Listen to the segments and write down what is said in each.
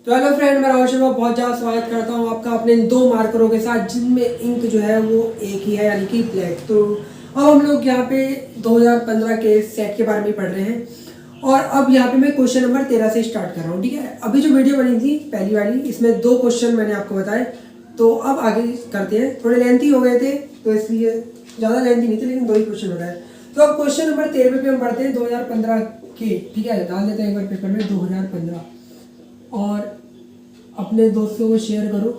तो hello friend, मैं राहुल शर्मा बहुत ज़्यादा स्वागत करता हूँ आपका अपने इन 2 मार्करों के साथ, जिनमें इंक जो है वो एक ही है, यानी कि ब्लैक। तो अब हम लोग यहाँ पे 2015 के सेट के बारे में पढ़ रहे हैं और अब यहाँ पे मैं क्वेश्चन नंबर 13 से स्टार्ट कर रहा हूँ। ठीक है, अभी जो वीडियो बनी थी पहली वाली, इसमें 2 क्वेश्चन मैंने आपको बताए, तो अब आगे करते हैं। थोड़े लेंथी हो गए थे तो इसलिए ज़्यादा लेंथी नहीं थे, लेकिन 2 ही क्वेश्चन हो रहा है। तो अब क्वेश्चन नंबर 13 पे हम पढ़ते हैं 2015 के। ठीक है, डाल देते हैं एक बार पेपर में 2015 और अपने दोस्तों को शेयर करो।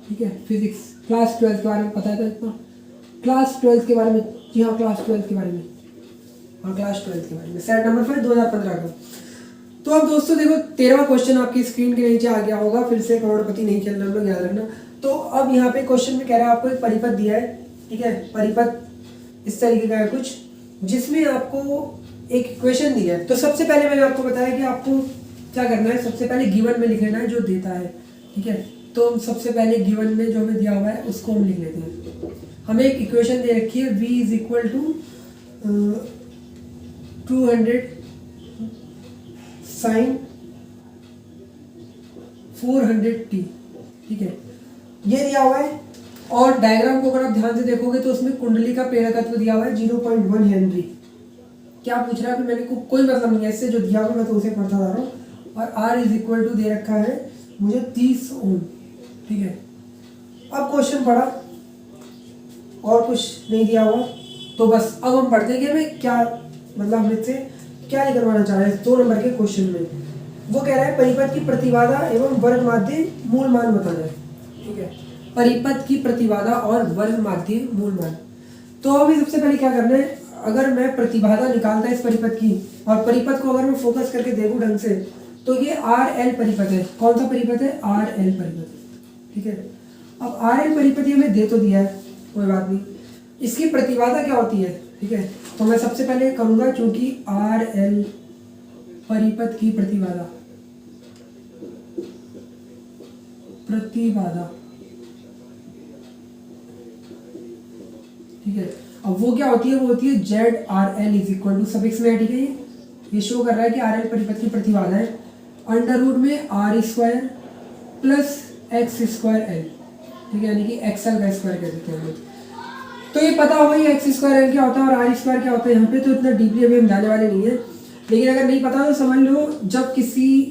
ठीक है, फिजिक्स क्लास 12 के बारे में पता था इतना, क्लास 12 के बारे में। जी हाँ, क्लास 12 के बारे में, हाँ क्लास 12 के बारे में, सेट नंबर 5 2015 का। तो अब दोस्तों देखो, 13वां क्वेश्चन आपकी स्क्रीन के नीचे आ गया होगा। फिर से करोड़पति नहीं खेलना हम लोग, याद रखना। तो अब यहाँ पे क्वेश्चन में कह रहा है, आपको एक परिपथ दिया है। ठीक है, परिपथ इस तरीके का है कुछ, जिसमें आपको एक इक्वेशन दी है। तो सबसे पहले मैंने आपको बताया कि आपको क्या करना है, सबसे पहले गिवन में लिख लेना है जो देता है। ठीक है, तो सबसे पहले गिवन में जो हमें दिया हुआ है उसको हम लिख लेते हैं। हमें एक इक्वेशन दे रखी है, v is equal to 200 sine 400t। ठीक है, ये दिया हुआ है। और डायग्राम को अगर आप ध्यान से देखोगे तो उसमें कुंडली का प्रेरकत्व दिया हुआ है 0.1 हेनरी। क्या पूछ रहा है, मेरे को कोई मतलब नहीं है इससे, जो दिया हुआ मैं तो उसे पढ़ता जा रहा हूँ। और R इज इक्वल टू दे रखा है मुझे 30 ओम। ठीक है, अब क्वेश्चन पढ़ा और कुछ नहीं दिया हुआ, तो बस अब हम पढ़ते हैं कि हमें क्या मतलब हमें से क्या निकलवाना चाह रहे हैं 2 नंबर के क्वेश्चन में। वो कह रहा है परिपथ की प्रतिबाधा एवं वर्ग माध्य मूल मान बताना है। ठीक है, परिपथ की प्रतिबाधा और वर्ग माध्य मूल मान। तो अभी सबसे पहले क्या करना है, अगर मैं प्रतिबाधा निकालता इस परिपथ की और परिपथ को अगर मैं फोकस करके देखूं ढंग से, तो ये आर एल परिपथ है। कौन सा परिपथ है? आर एल परिपथ। ठीक है, अब आर एल परिपथ हमें दे तो दिया है, कोई बात नहीं। इसकी प्रतिबाधा क्या होती है? ठीक है, तो मैं सबसे पहले करूंगा, क्योंकि आर एल परिपथ की प्रतिबाधा ठीक है, अब वो क्या होती है? वो होती है Z R L is equal to suffix में है। ठीक है, ये शो कर रहा है कि आर एल परिपथ की प्रतिबाधा है अंडर रूट में R square plus X square L. ठीक है, यानी कि एक्सएल का स्क्वायर कह देते हैं। तो ये पता होगा ये एक्स स्क्वायर एल क्या होता है और आर स्क्वायर क्या होता है। यहाँ पे तो इतना डीपली अभी हम जाने वाले नहीं है, लेकिन अगर नहीं पता तो समझ लो, जब किसी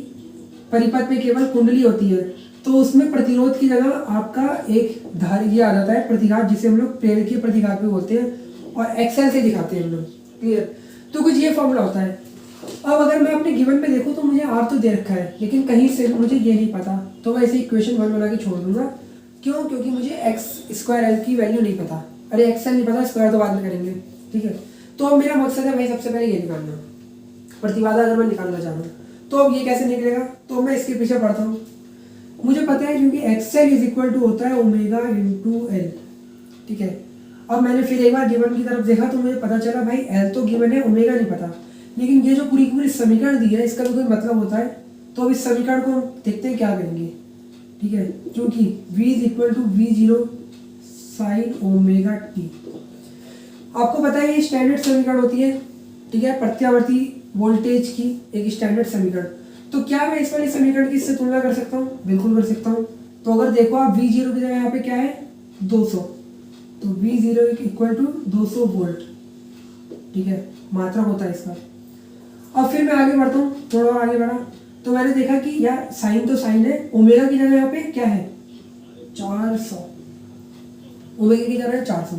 परिपथ में केवल कुंडली होती है तो उसमें प्रतिरोध की जगह आपका एक धार ये आ जाता है, प्रतिघात, जिसे हम लोग प्रेरकीय प्रतिघात भी बोलते हैं, और एक्सएल से दिखाते हैं हम लोग। क्लियर? तो कुछ ये फॉर्मूला होता है। अब अगर मैं अपने गिवन में देखूं तो मुझे आर तो दे रखा है, लेकिन कहीं से मुझे ये नहीं पता, तो मैं इसे इक्वेशन 1 बना के छोड़ दूंगा। क्यों? क्योंकि मुझे एक्स स्क्वायर एल की वैल्यू नहीं पता। अरे एक्सएल नहीं पता, स्क्वायर तो बाद में करेंगे। ठीक है, तो अब मेरा मकसद है भाई सबसे पहले ये निकालना, प्रतिबाधा अगर मैं निकालना चाहूँ तो अब ये कैसे निकलेगा, तो मैं इसके पीछे पढ़ता हूँ। मुझे पता है क्योंकि एक्सएल इज इक्वल टू होता है ओमेगा इंटू एल। ठीक है, अब मैंने फिर एक बार गिवन की तरफ देखा तो मुझे पता चला भाई एल तो गिवन है, ओमेगा नहीं पता। लेकिन ये जो पूरी पूरी समीकरण दी है इसका भी कोई मतलब होता है, तो अब इस समीकरण को हम देखते हैं क्या करेंगे। ठीक है, क्योंकि v is equal to v0 sine omega t. आपको पता है ये स्टैंडर्ड समीकरण होती है। ठीक है, प्रत्यावर्ती वोल्टेज की एक स्टैंडर्ड समीकरण। तो क्या मैं इस वाले समीकरण की इससे तुलना कर सकता हूँ? बिल्कुल कर सकता हूँ। तो अगर देखो आप v0 की जगह यहाँ पे क्या है 200, तो v0 इक्वल टू 200 वोल्ट। ठीक है, मात्रा होता है इसका। अब फिर मैं आगे बढ़ता हूँ, थोड़ा और आगे बढ़ा तो मैंने देखा कि यार साइन तो साइन है, ओमेगा की जगह यहाँ पे क्या है 400, ओमेगा की जगह है 400।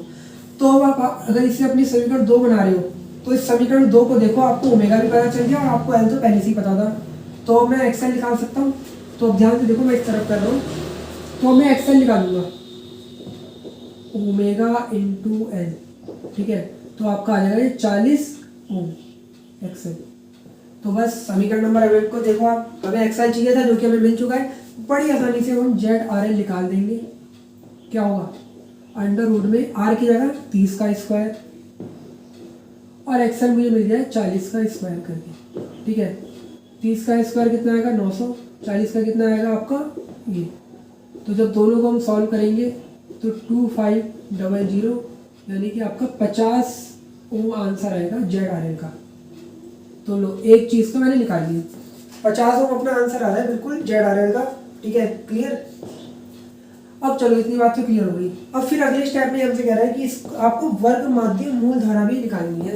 तो अब आप अगर इसे अपनी समीकरण 2 बना रहे हो तो इस समीकरण 2 को देखो, आपको ओमेगा भी पता चल गया और आपको एल तो पहले से ही पता था, तो मैं एक्सएल निकाल सकता हूँ। तो अब ध्यान से देखो, मैं इस तरफ कर रहा हूँ, तो मैं एक्सएल निकालूंगा ओमेगा इंटू एल। ठीक है, तो आपका आ जाएगा 40 ओम एक्सएल। तो बस समीकरण नंबर अवेट को देखो आप, हमें एक्सएल चाहिए था जो कि हमें मिल चुका है। बड़ी आसानी से हम जेड आर एल निकाल देंगे। क्या होगा? अंडर रूट में आर की जगह 30 का स्क्वायर और एक्सएल मुझे मिल गया 40 का स्क्वायर करके। ठीक है, 30 का स्क्वायर कितना आएगा 900, 40 का कितना आएगा आपका ये। तो जब दोनों को हम सॉल्व करेंगे तो 2500, यानी कि आपका 50 ओम आंसर आएगा जेड आर एल का। तो लो, एक चीज़ तो मैंने निकाल ली। 50 ओम अपना आंसर आ रहा है बिल्कुल जेड आर एल का। ठीक है, क्लियर। अब चलो इतनी बात तो क्लियर हो गई। अब फिर अगले स्टेप में हमसे कह रहा है कि आपको वर्ग माध्य मूल धारा भी निकालनी है।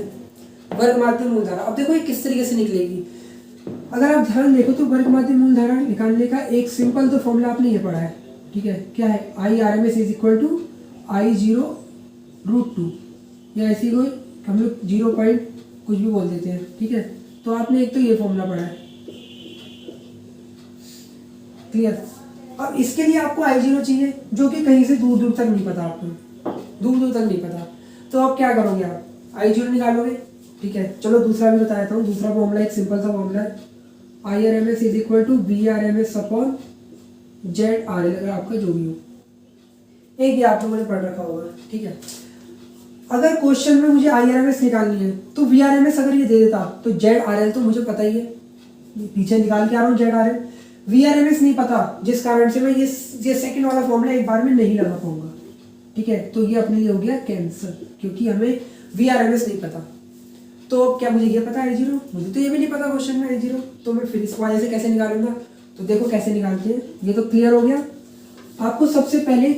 वर्ग माध्य मूल धारा, अब देखो ये किस तरीके से निकलेगी। अगर आप ध्यान देखो तो वर्ग माध्य मूल धारा निकालने का एक सिंपल तो फॉर्मूला आपने ये पढ़ा है। ठीक है, क्या है, I R M S is equal to I0√2, या ऐसी कोई हम लोग 0 पॉइंट कुछ भी बोल देते हैं। ठीक है, तो आपने एक तो ये फॉर्मूला पढ़ा है, क्लियर। अब इसके लिए आपको I0 चाहिए जो कि कहीं से दूर दूर तक नहीं पता, आपको दूर दूर तक नहीं पता। तो आप क्या करोगे, आप I0 निकालोगे। ठीक है, चलो दूसरा भी बता देता हूँ। दूसरा फॉर्मूला एक सिंपल सा फॉर्मूला है, IRMS is equal to VRMS upon ZRL, अगर आपका जो भी हो। एक ये आप लोगों ने पढ़ रखा होगा। ठीक है, अगर क्वेश्चन में मुझे IRMS निकालनी है तो VRMS अगर ये दे देता तो ZRL तो मुझे पता ही है, पीछे निकाल के आ रहा हूँ ZRL। VRMS नहीं पता, जिस कारण से मैं ये सेकंड वाला फॉर्मूला एक बार में नहीं लगा पाऊंगा। ठीक है, तो ये अपने लिए हो गया कैंसर, क्योंकि हमें VRMS नहीं पता। तो क्या मुझे ये पता है I0? मुझे तो ये भी नहीं पता क्वेश्चन में I0, तो मैं फिर इस वजह से कैसे निकालूंगा। तो देखो कैसे निकालते हैं, ये तो क्लियर हो गया। आपको सबसे पहले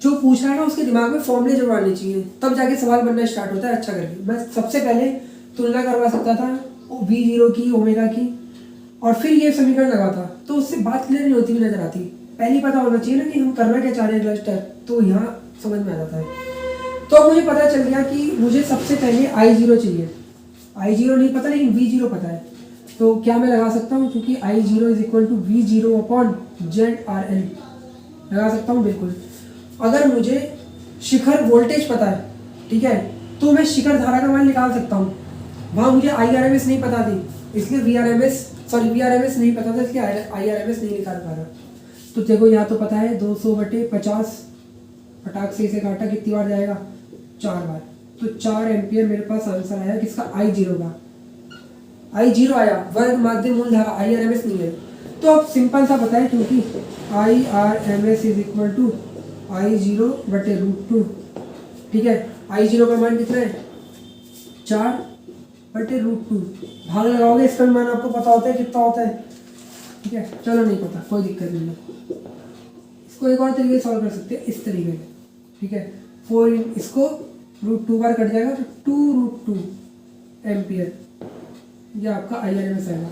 जो पूछ रहा है ना उसके दिमाग में फॉर्मूले जुड़वाने चाहिए, तब जाके सवाल बनना स्टार्ट होता है अच्छा करके। मैं सबसे पहले तुलना करवा सकता था V0 की, ओमेगा की, और फिर ये समीकरण लगाता, तो उससे बात क्लियर नहीं होती भी नजर आती। पहले पता होना चाहिए ना कि हम करना क्या चाह रहे हैं अगला स्टेप, तो यहाँ समझ में आ जाता है। तो अब मुझे पता चल गया कि मुझे सबसे पहले I0 चाहिए। I0 नहीं पता लेकिन V0 पता है, तो क्या मैं लगा सकता हूँ, क्योंकि I0 is equal to V0 upon ZRL लगा सकता हूँ बिल्कुल। अगर मुझे शिखर वोल्टेज पता है, ठीक है, तो मैं शिखर धारा का मान निकाल सकता हूँ। वहाँ मुझे IRMS नहीं पता थी, इसलिए VRMS नहीं पता था, इसलिए IRMS नहीं निकाल पा रहा। तो देखो यहाँ तो पता है 200/50, फटाक से इसे काटा कितनी बार जाएगा, 4 बार। तो 4 एम्पियर मेरे पास आंसर आया किसका, I0 का। I0 आया, वर्ग माध्य मूल धारा, IRMS नहीं है। तो अब सिंपल सा पता है, क्योंकि IRMS is equal to I0/√2। ठीक है, I0 का मान कितना है, 4/√2। भाग लगाओगे, इसका मान आपको पता होता है कितना होता है। ठीक है, चलो नहीं पता कोई दिक्कत नहीं है, इसको एक और तरीके से सॉल्व कर सकते हैं, इस तरीके से। ठीक है, 4 इसको √2 बार कट जाएगा तो 2√2 एम्पियर, ये आपका IRMS आएगा।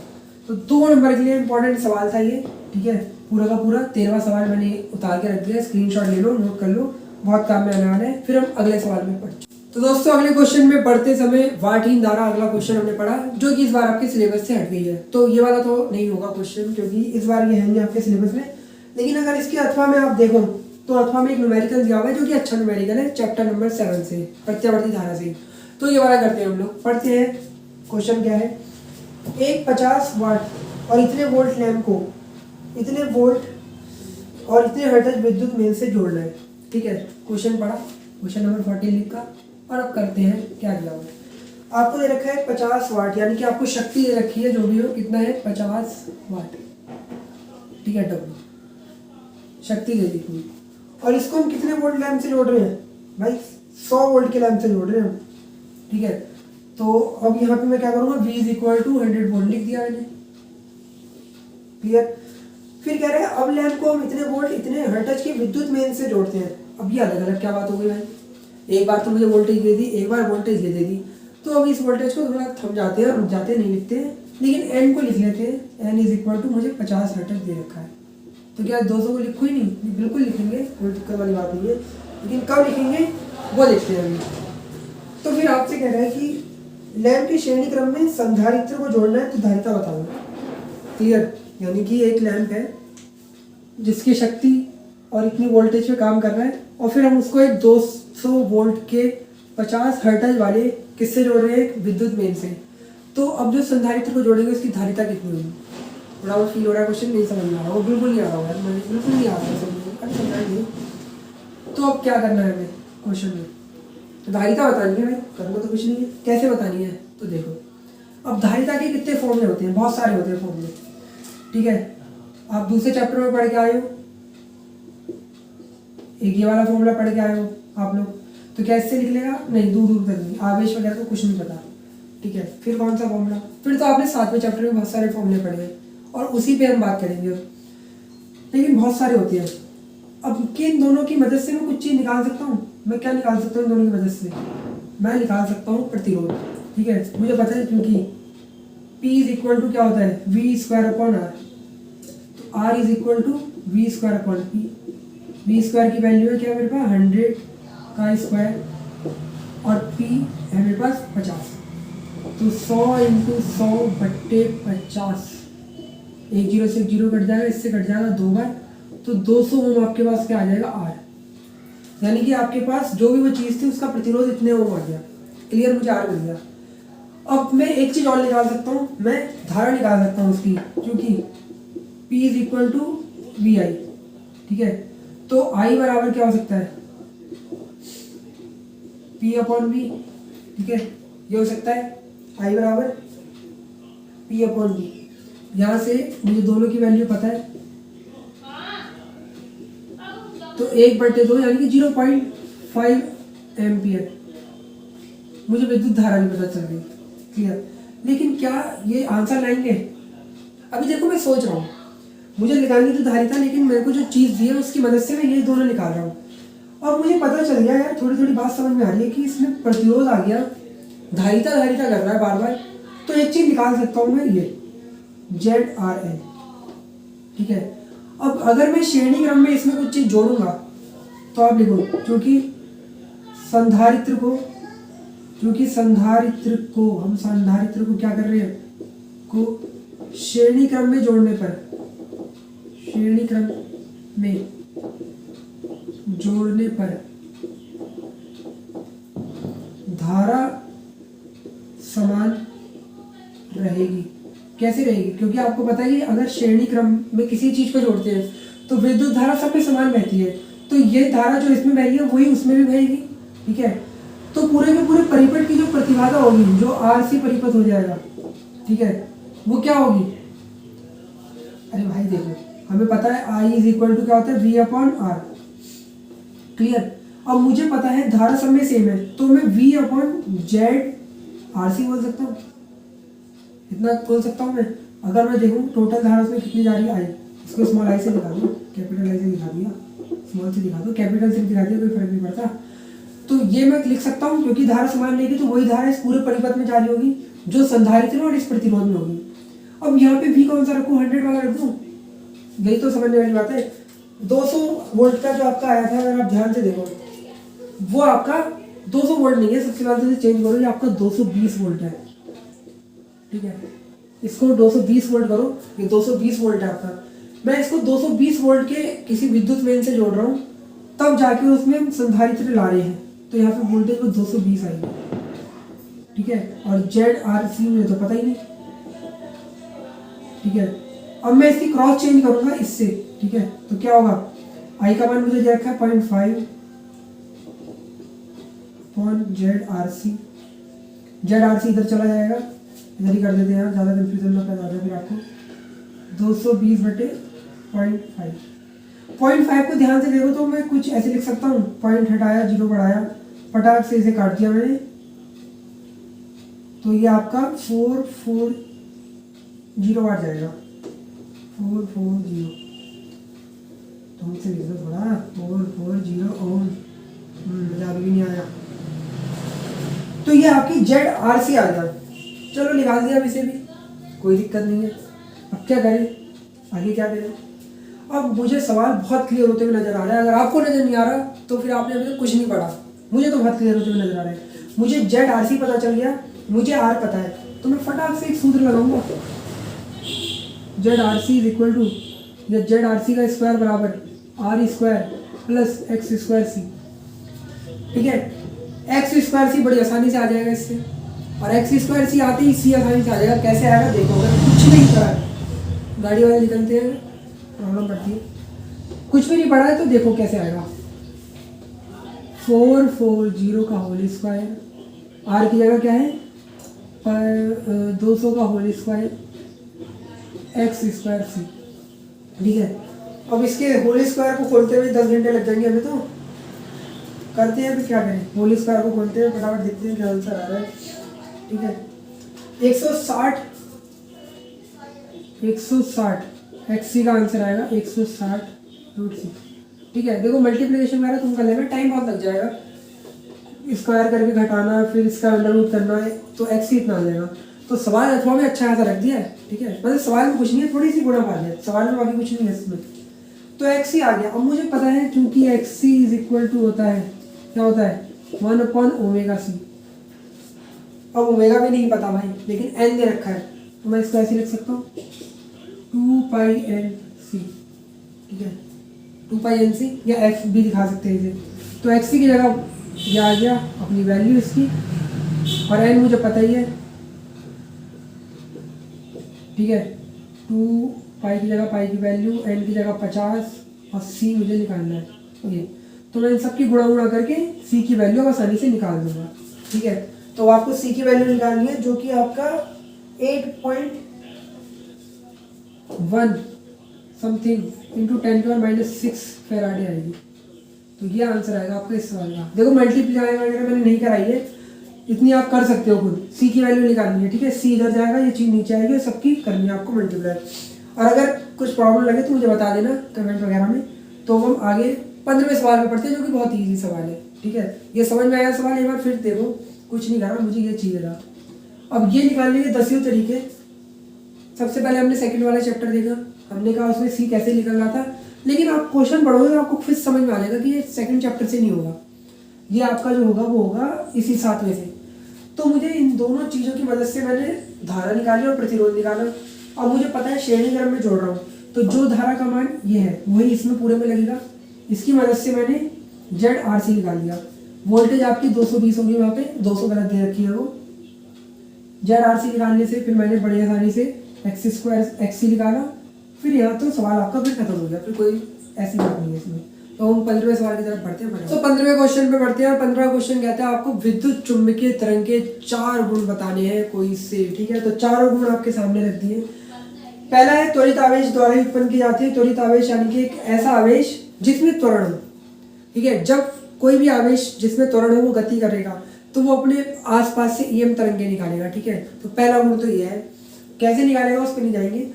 तो 2 नंबर के लिए इंपॉर्टेंट सवाल था ये। ठीक है, पूरा का पूरा 13वां सवाल मैंने उतार के रख दिया, स्क्रीनशॉट ले लो, नोट कर लो, बहुत काम में आने वाला है। फिर हम अगले सवाल में पढ़ते। तो दोस्तों अगले क्वेश्चन में पढ़ते समय वाटहीन धारा अगला क्वेश्चन हमने पढ़ा, जो कि इस बार आपके सिलेबस से हट गई है। तो ये वाला तो नहीं होगा क्वेश्चन, क्योंकि इस बार ये है नहीं आपके सिलेबस में। लेकिन अगर इसके अथवा में आप देखो तो अथवा में एक न्यूमेरिकल दिया हुआ है, जो कि अच्छा न्यूमेरिकल है, चैप्टर नंबर 7 से, प्रत्यावर्ती धारा से। तो ये वाला करते हैं हम लोग, पढ़ते हैं। क्वेश्चन क्या है, एक 50 वाट और इतने वोल्ट लैंप को इतने वोल्ट और इतने हर्ट्ज विद्युत मेल से जोड़ना है। ठीक है, क्वेश्चन पढ़ा, क्वेश्चन नंबर 14 लिखा, और अब करते हैं क्या दिया हुआ है। आपको दे रखा है 50 वाट, यानी कि आपको शक्ति दे रखी है, जो भी हो, कितना है, 50 वाट। ठीक है, डब्ल्यू शक्ति दे दी पूरी, और इसको हम कितने वोल्ट लैंप से जोड़ रहे हैं भाई, 100 वोल्ट के लैंप से जोड़ रहे हैं हम। ठीक है, तो अब यहाँ पे मैं क्या करूँगा, V is equal to 100 volt लिख दिया मैंने, क्लियर। फिर कह रहे हैं अब लैंप को हम इतने वोल्ट इतने हर्ट्ज की विद्युत मेन से जोड़ते हैं। अब ये अलग अलग क्या बात हो गई भाई, एक बार तो मुझे वोल्टेज दे दी, एक बार वोल्टेज दे दी, तो अब इस वोल्टेज को थोड़ा थम जाते हैं, रुक जाते हैं, नहीं लिखते हैं, लेकिन एन को लिख लेते हैं। एन इज इक्वल टू मुझे 50 हर्ट्ज दे रखा है, तो क्या 200 को लिखो ही नहीं, बिल्कुल लिखेंगे, कोई दिक्कत वाली बात नहीं है, लेकिन कब लिखेंगे वो देखते हैं अभी। तो फिर आपसे कह रहा है कि लैंप के श्रेणी क्रम में संधारित्र को जोड़ना है, तो धारिता बताओ, क्लियर। यानी कि एक लैंप है जिसकी शक्ति और इतनी वोल्टेज पे काम कर रहा है, और फिर हम उसको एक 200 वोल्ट के 50 हर्ट्ज वाले किससे जोड़ रहे हैं, विद्युत मेन से। तो अब जो संधारित्र को जोड़ेंगे उसकी धारिता कितनी होगी। थोड़ा वो फील हो रहा है, क्वेश्चन नहीं समझ में आ रहा, वो बिल्कुल नहीं आ रहा होगा, बिल्कुल नहीं आ रहा समझ। तो अब क्या करना है हमें क्वेश्चन में, तो धारिता बतानी है भाई, करना तो कुछ नहीं है। कैसे बतानी है, तो देखो, अब धारिता के कितने फॉर्मूले होते हैं, बहुत सारे होते हैं फॉर्मूले। ठीक है, आप दूसरे चैप्टर में पढ़ के आए हो, एक ये वाला फॉर्मूला पढ़ के आए हो आप लोग, तो क्या इससे निकलेगा, नहीं, दूर दूर तक नहीं, आवेश वगैरह तो कुछ नहीं पता। ठीक है, फिर कौन सा फॉर्मूला, फिर तो आपने 7वें चैप्टर में बहुत सारे फॉर्मूले पढ़े हैं, और उसी पे हम बात करेंगे अब। लेकिन बहुत सारे होते हैं। अब किन दोनों की मदद से मैं कुछ चीज़ निकाल सकता हूँ? मैं क्या निकाल सकता हूँ इन दोनों की मदद से? मैं निकाल सकता हूँ प्रतिरोध। ठीक है, मुझे पता है क्योंकि P इज इक्वल टू क्या होता है, वी स्क्वायर अपॉन आर। तो R is equal to V square upon P. V square की वैल्यू है क्या मेरे पास, 100 का स्क्वायर, और P है मेरे पास 50। तो 100 इंटू 100 बट्टे 50, एक जीरो से एक जीरो कट जाएगा, इससे कट जाएगा 2 बार, तो 200 ओम आपके पास क्या आ जाएगा, आर। यानी कि आपके पास जो भी वो चीज़ थी उसका प्रतिरोध इतने ओम आ गया। क्लियर, मुझे आर मिल गया। अब मैं एक चीज़ और निकाल सकता हूँ, मैं धारा निकाल सकता हूँ उसकी, क्योंकि P is equal to V I. ठीक है, तो I बराबर क्या हो सकता है, P अपॉन वी। ठीक है, ये हो सकता है I बराबर P अपॉन वी। यहाँ से मुझे दोनों की वैल्यू पता है, तो 1/2 यानी कि 0.5 एम्पियर मुझे विद्युत धारा नहीं पता चल गई। क्लियर, लेकिन क्या ये आंसर लाएंगे? अभी देखो मैं सोच रहा हूँ, मुझे निकालनी तो धारिता, लेकिन मेरे को जो चीज़ दी है उसकी मदद से मैं ये दोनों निकाल रहा हूँ। और मुझे पता चल गया यार, थोड़ी थोड़ी बात समझ में आ रही है कि इसमें प्रतिरोध आ गया, धारिता धारिता कर रहा है बार बार। तो एक चीज़ निकाल सकता हूँ मैं, ये ZRL। ठीक है, अब अगर मैं श्रेणी क्रम में इसमें कुछ चीज़ जोड़ूंगा तो आप लिखो, क्योंकि संधारित्र को हम संधारित्र को क्या कर रहे हैं, को श्रेणी क्रम में जोड़ने पर धारा समान रहेगी। कैसे रहेगी? क्योंकि आपको पता है कि अगर श्रेणी क्रम में किसी चीज को जोड़ते हैं तो विद्युत धारा सब में समान बहती है, तो ये धारा जो इसमें बह रही है वही उसमें भी बहेगी। ठीक है, तो पूरे के पूरे परिपथ की जो प्रतिबाधा होगी, जो RC परिपथ हो जाएगा, ठीक है, वो क्या होगी? अरे भाई देखो, हमें पता है I इज इक्वल टू क्या होता है, V अपॉन आर। क्लियर, अब मुझे पता है धारा सब में सेम है, तो मैं V अपॉन ZRC बोल सकता हूँ, इतना बोल सकता हूँ मैं। अगर मैं देखूँ टोटल धारा उसमें कितनी जा रही है, I, इसको स्मॉल I से दिखा दो, कैपिटल I से दिखा दिया, स्मॉल से दिखा दो, कैपिटल से दिखा दिया, कोई फर्क नहीं पड़ता। तो ये मैं लिख सकता हूँ, क्योंकि धारा समान रहेगी तो वही धारा इस पूरे परिपथ में जारी होगी जो संधारित्र और इस प्रतिरोध में होगी। अब यहाँ पे V कौन सा रखूँ, 100 वाला रख दूँ? यही तो समझने वाली बात है। 200 वोल्ट का जो आपका आया था, अगर आप ध्यान से देखो, वो आपका 200 वोल्ट नहीं है, सबसे पहले से चेंज करो, ये आपका 220 वोल्ट है। ठीक है, इसको 220 वोल्ट करो, ये 220 वोल्ट है आपका। मैं इसको 220 वोल्ट के किसी विद्युत मेन से जोड़ रहा हूँ, तब जाके उसमें हम संधारित्र ला रहे हैं, तो यहाँ पे वोल्टेज में 220 आएगी। ठीक है, और ZRC मुझे तो पता ही नहीं। ठीक है, अब मैं इसकी क्रॉस चेंज करूंगा इससे। ठीक है, तो क्या होगा, I का मान मुझे दे रखा है 0.5 अपॉन ZRC इधर चला जाएगा, इधर ही कर देते हैं, ज़्यादा कन्फ्यूजन ना पैदा हो जाए फिर आपको। 220/0.5 0.5 को ध्यान से देखो तो मैं कुछ ऐसे लिख सकता हूँ, पॉइंट हटाया, जीरो बढ़ाया, फटाक से इसे काट दिया मैंने, तो ये आपका 440 वाट जाएगा, 440, तो हमसे लिख दो थोड़ा, 440 ओम, मजा भी नहीं आया। तो ये आपकी ZRC आ गया। चलो निकाल दिया इसे भी, कोई दिक्कत नहीं है। अब क्या करें, आगे क्या करें? अब मुझे सवाल बहुत क्लियर होते हुए नजर आ रहा है। अगर आपको नजर नहीं आ रहा तो फिर आपने अभी तक कुछ नहीं पढ़ा। मुझे तो बहुत क्लियर होते हुए नजर आ रहा है। मुझे ZRC पता चल गया, मुझे R पता है, तो मैं फटाक से एक सूत्र लगाऊंगा, ZRC इज इक्वल टू, या ZRC का स्क्वायर बराबर R square plus X square C। ठीक है, X स्क्वायर C बड़ी आसानी से आ जाएगा इससे, और X स्क्वायर C आते ही C आसानी से आ जाएगा। कैसे आएगा देखो, अगर कुछ नहीं पढ़ा है, गाड़ी वाले निकलते हैं प्रॉब्लम पड़ती है, कुछ भी नहीं पढ़ा है तो देखो कैसे आएगा। 440 का होल स्क्वायर, R की जगह क्या है, 200 का whole square, X square C। ठीक है, अब इसके होल स्क्वायर को खोलते हुए 10 घंटे लग जाएंगे हमें, तो करते हैं फिर क्या करें, होल स्क्वायर को खोलते हैं, फटाफट देखते हैं क्या आंसर आ रहा है। ठीक है, 160 160 एक्स का आंसर आएगा 160√6। ठीक है, देखो मल्टीप्लिकेशन वगैरह तुम कर लेना, टाइम बहुत लग जाएगा, स्क्वायर करके घटाना फिर इसका अंडर रूट करना है, तो एक्स ही इतना आ जाएगा। तो सवाल अथवा में अच्छा खासा रख दिया है। ठीक है, मतलब सवाल में कुछ नहीं है, थोड़ी सी गुणा पा है, सवाल में बाकी कुछ नहीं है इसमें। तो एक्स ही आ गया। अब मुझे पता है क्योंकि X C is equal to होता है, क्या होता है 1/ओमेगा सी। अब ओमेगा भी नहीं पता भाई, लेकिन एन दे रखा है, तो मैं इसको ऐसे लिख सकता हूँ 2πn/c। ठीक है, 2πn/c या एफ भी दिखा सकते हैं इसे। तो एक्स सी की जगह ये आ गया अपनी वैल्यू इसकी, और एन मुझे पता ही है। ठीक है, 2π की जगह पाई की वैल्यू, एन की जगह 50 और सी मुझे निकालना है। ओके, तो मैं इन सब की गुणा करके सी की वैल्यू आसानी से निकाल दूंगा। ठीक है, तो आपको सी की वैल्यू निकालनी है जो कि आपका 8.1 समथिंग इंटू 10⁻⁶ फैराडे आएगी। तो ये आंसर आएगा आपका इस सवाल का। देखो मल्टीप्लाई वगैरह मैंने नहीं कराई है, इतनी आप कर सकते हो खुद। सी की वैल्यू निकालनी है। ठीक है, सी इधर जाएगा, ये चीज़ नीचे आएगी, और सबकी करनी है आपको मल्टीप्लाई। और अगर कुछ प्रॉब्लम लगे तो मुझे बता देना कमेंट वगैरह में, तो हम आगे 15वें सवाल में पढ़ते हैं, जो कि बहुत ईजी सवाल है। ठीक है, ये समझ में आया सवाल, एक बार फिर देखो, कुछ नहीं करना, मुझे ये चाहिए था। अब ये निकालने के 10 तरीके। सबसे पहले हमने सेकंड वाला चैप्टर देखा, हमने कहा उसमें सी कैसे निकल रहा था, लेकिन आप क्वेश्चन पढ़ोगे तो आपको फिर समझ में आ जाएगा कि ये सेकंड चैप्टर से नहीं होगा, ये आपका जो होगा वो होगा इसी 7वें से। तो मुझे इन दोनों चीज़ों की मदद से मैंने धारा निकाली और प्रतिरोध निकाला। अब मुझे पता है श्रेणी क्रम में जोड़ रहा हूँ, तो जो धारा का मान ये है वही इसमें पूरे में लगेगा। इसकी मदद से मैंने ZRC निकाल दिया। वोल्टेज आपकी 220 होगी, वहाँ पे 200 गलत दे रखी है वो। ZRC निकालने से फिर मैंने बड़ी आसानी से x² XC निकाला। फिर यहाँ तो सवाल आपका फिर खत्म हो गया, फिर कोई ऐसी बात नहीं है इसमें। तो हम 15वें सवाल की तरफ बढ़ते हैं। तो 15वें क्वेश्चन पे बढ़ते हैं। 15वां क्वेश्चन कहता है आपको विद्युत चुंबकीय तरंग के 4 गुण बताने हैं कोई से। ठीक है, तो 4 गुण आपके सामने रख दिए। पहला है त्वरित आवेश द्वारा ही उत्पन्न की जाती है। त्वरित आवेश यानी कि एक ऐसा आवेश जिसमें त्वरण हो। ठीक है, जब कोई भी आवेश जिसमें त्वरण हो वो गति करेगा तो वो अपने आसपास से EM तरंगे निकालेगा। ठीक है, तो पहला गुण तो ये है। कैसे निकालेगा उस पर नहीं जाएंगे।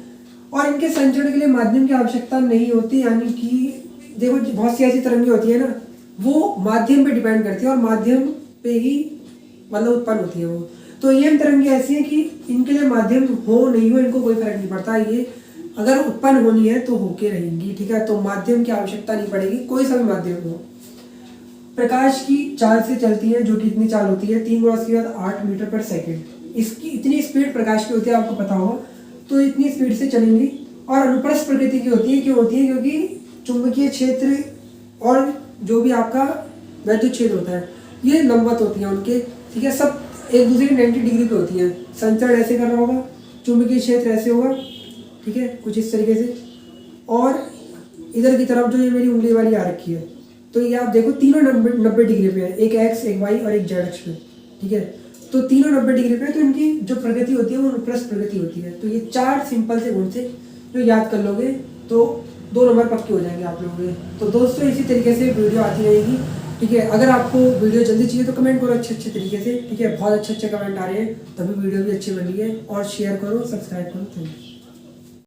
और इनके संचरण के लिए माध्यम की आवश्यकता नहीं होती, यानी कि देखो बहुत सी ऐसी तरंगे होती है ना, वो माध्यम पे डिपेंड करती है और माध्यम पे ही मतलब उत्पन्न होती है वो। तो EM तरंगे ऐसी है कि इनके लिए माध्यम हो नहीं हो इनको कोई फर्क नहीं पड़ता, ये अगर उत्पन्न होनी है तो होके रहेंगी। ठीक है, तो माध्यम की आवश्यकता नहीं पड़ेगी, कोई सा भी माध्यम हो। प्रकाश की चाल से चलती है, जो कि इतनी चाल होती है 3 × 8 मीटर पर सेकेंड। इसकी इतनी स्पीड प्रकाश की होती है, आपको पता होगा। तो इतनी स्पीड से चलेंगी और अनुप्रस्थ प्रकृति की होती है। क्यों होती है? क्योंकि चुंबकीय क्षेत्र और जो भी आपका वैद्युत क्षेत्र होता है ये लंबवत होती है उनके। ठीक है, सब एक दूसरे के 90 डिग्री पे होती है। संचरण ऐसे कर रहा होगा, चुंबकीय क्षेत्र ऐसे होगा। ठीक है, कुछ इस तरीके से। और इधर की तरफ जो ये मेरी उंगली वाली आ रखी है, तो ये आप देखो तीनों 90 डिग्री पे है, एक x, एक y और एक z अक्ष पे। ठीक है, तो तीनों 90 डिग्री पे, तो इनकी जो प्रगति होती है वो अनुप्रस्थ प्रगति होती है। तो ये 4 सिंपल से गुण से जो याद कर लोगे तो 2 नंबर पक्के हो जाएंगे आप लोगों के। तो दोस्तों इसी तरीके से वीडियो आती रहेगी। ठीक है, अगर आपको वीडियो जल्दी चाहिए तो कमेंट करो अच्छे तरीके से। ठीक है, बहुत अच्छे कमेंट आ रहे हैं, तभी वीडियो भी अच्छी बन रही है। और शेयर करो, सब्सक्राइब करो। Thank you.